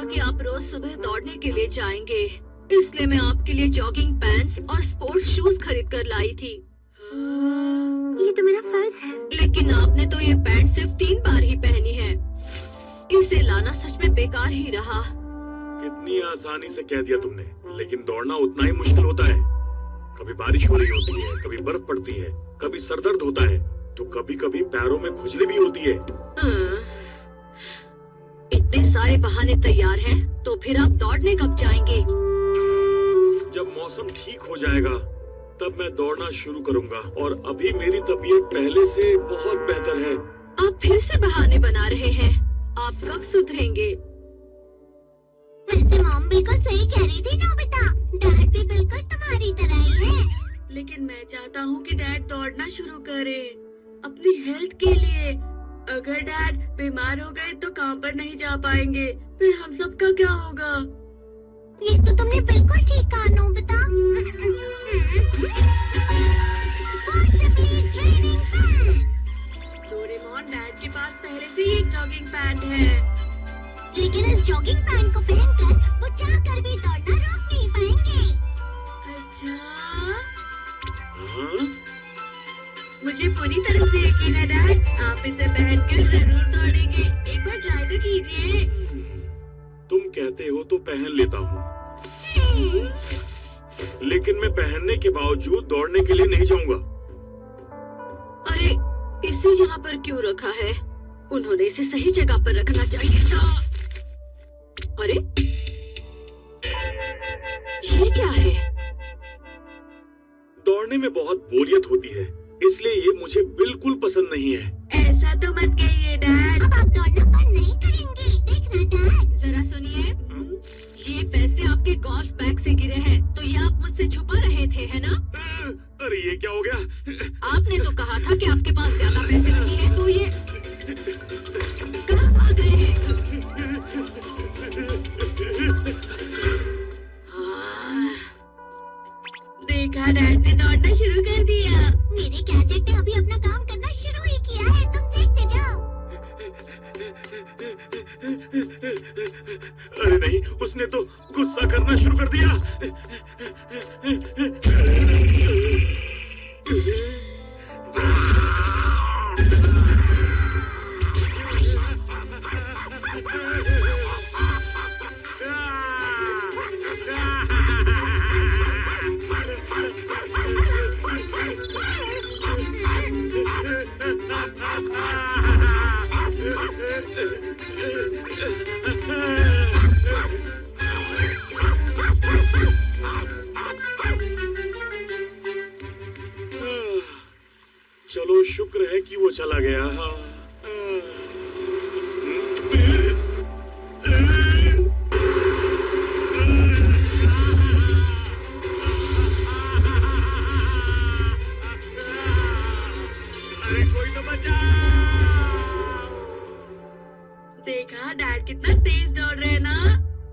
कि आप रोज सुबह दौड़ने के लिए जाएंगे, इसलिए मैं आपके लिए जॉगिंग पैंट्स और स्पोर्ट्स शूज खरीद कर लाई थी। ये तो मेरा फर्ज है। लेकिन आपने तो ये पैंट सिर्फ 3 बार ही पहनी है। इसे लाना सच में बेकार ही रहा। कितनी आसानी से कह दिया तुमने, लेकिन दौड़ना उतना ही मुश्किल होता है। कभी बारिश हो रही होती है, कभी बर्फ पड़ती है, कभी सर दर्द होता है, तो कभी कभी पैरों में खुजली भी होती है। इतने सारे बहाने तैयार हैं, तो फिर आप दौड़ने कब जाएंगे? जब मौसम ठीक हो जाएगा तब मैं दौड़ना शुरू करूंगा, और अभी मेरी तबीयत पहले से बहुत बेहतर है। आप फिर से बहाने बना रहे हैं। आप कब सुधरेंगे? वैसे मॉम बिल्कुल सही कह रही थी नोबिता, डैड भी बिल्कुल तुम्हारी तरह ही है। लेकिन मैं चाहता हूँ कि डैड दौड़ना शुरू करे, अपनी हेल्थ के लिए। अगर डैड बीमार हो गए तो काम पर नहीं जा पाएंगे, फिर हम सबका क्या होगा? ये तो तुमने बिल्कुल ठीक कहा नोबिता। डोरेमोन, डैड के पास पहले से ही एक जॉगिंग पैंट है। लेकिन इस जॉगिंग पैंट को पहनकर वो चाहकर भी दौड़ना रोक नहीं पाएंगे। अच्छा, मुझे पूरी तरह से यकीन है डैड, आप इसे पहनकर जरूर दौड़ेंगे। एक बार ट्राई तो कीजिए। तुम कहते हो तो पहन लेता हूँ, लेकिन मैं पहनने के बावजूद दौड़ने के लिए नहीं जाऊंगा। अरे, इसे यहाँ पर क्यों रखा है? उन्होंने इसे सही जगह पर रखना चाहिए था। अरे, ये क्या है? दौड़ने में बहुत बोरियत होती है, इसलिए ये मुझे बिल्कुल पसंद नहीं है। ऐसा तो मत कहिए डैड। अब आप दौड़ना बंद नहीं करेंगे, देखना डैड। जरा सुनिए, ये पैसे आपके गोल्फ बैग से गिरे हैं, तो ये आप मुझसे छुपा रहे थे, है ना? अरे ये क्या हो गया? आपने तो कहा था कि आपके पास ज्यादा पैसे नहीं है, तो ये कहाँ भाग गए हैं? देखा, डैड ने दौड़ना शुरू कर दिया। मेरे गैजेट ने अभी अपना काम करना शुरू ही किया है, तुम देखते जाओ। अरे नहीं, उसने तो गुस्सा करना शुरू कर दिया। चलो शुक्र है कि वो चला गया। अरे कोई तो बचाओ। देखा, डैड कितना तेज दौड़ रहे हैं ना?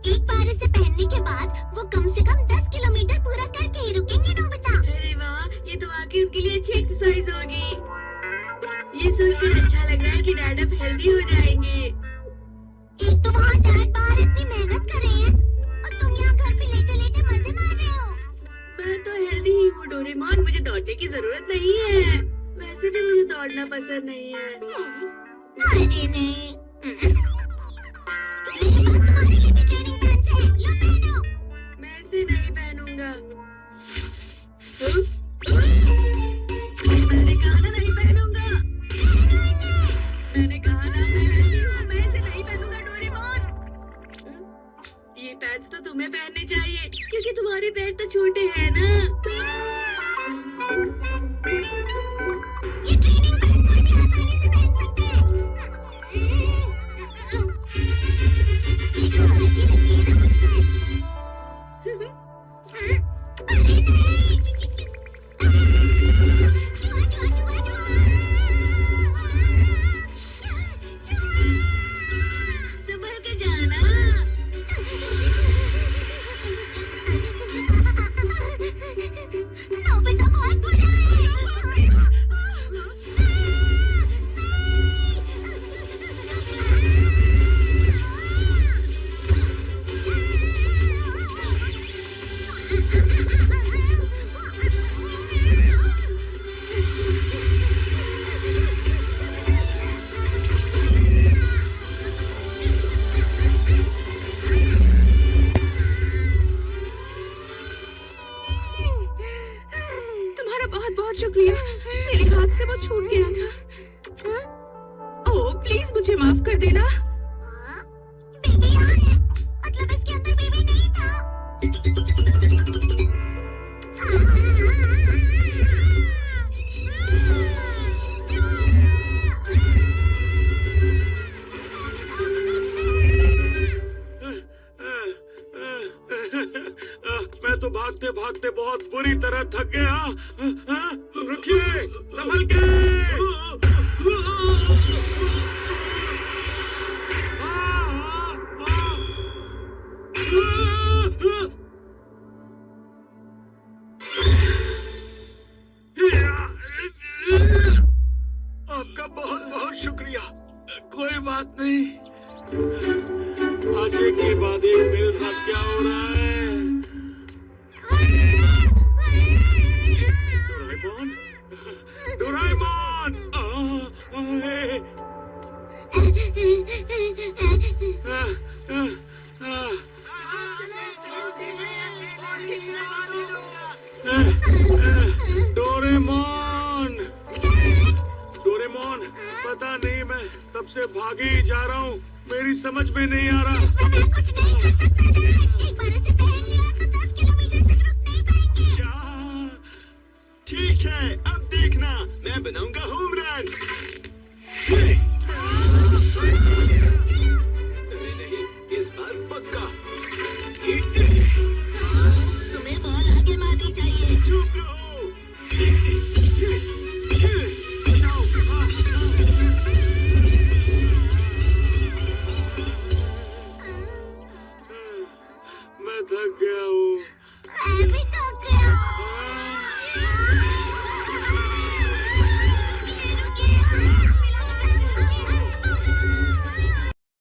एक बार इसे पहनने के बाद वो कम से कम 10 किलोमीटर पूरा करके ही रुकेंगे नोबिता। अरे वाह, ये तो वाकई उनके लिए अच्छी एक्सरसाइज होगी। ये सोचकर अच्छा लग रहा है कि डैड अब हेल्दी हो जाएंगे। एक तो वहाँ डैड बाहर इतनी मेहनत कर रहे हैं और तुम यहाँ घर पे लेटे लेटे मजे मार रहे हो। मैं तो हेल्दी ही हूँ डोरेमोन, मुझे दौड़ने की जरूरत नहीं है। वैसे भी मुझे दौड़ना पसंद नहीं है। अरे नहीं, मेरे पास तुम्हारे लिए भी ट्रेनिंग पैंट्स हैं, लो पहनो। मैं इसे नहीं पहनूंगा। मैंने कहा ना नहीं पहनूंगा। मैंने कहा ना मैं इसे नहीं पहनूंगा डोरेमोन। ये पैंट्स तो तुम्हें पहनने चाहिए, क्योंकि तुम्हारे पैर तो छोटे हैं ना। ये ट्रेनिंग पैंट्स कोई भी आसानी से पहन सकते हैं। देखो, अच्छी लगती है ना मुझसे? अरे नहीं, चुआ चुआ चुआ चुआ। संभल के जाना। प्लीज मुझे माफ कर देना। बेबी यहाँ है, मतलब इसके अंदर बेबी नहीं था। मैं तो भागते भागते बहुत बुरी तरह थक गया। रुकिए, संभल के। आपका बहुत बहुत शुक्रिया। कोई बात नहीं। आज एक के बाद एक मेरे साथ क्या हो रहा है? डोरेमोन, डोरेमोन, डोरेमोन, डोरेमोन, पता नहीं मैं तब से भागे ही जा रहा हूँ। मेरी समझ में नहीं आ रहा। मैं कुछ नहीं कर सकता। एक बार इसे पहन लिया तो 10 किलोमीटर तक रुक नहीं पाएंगे। क्या? ठीक है, अब देखना, मैं बनाऊंगा होम रन। नहीं, इस बार पक्का। तुम्हें बॉल आगे मारनी चाहिए। चुप रहो।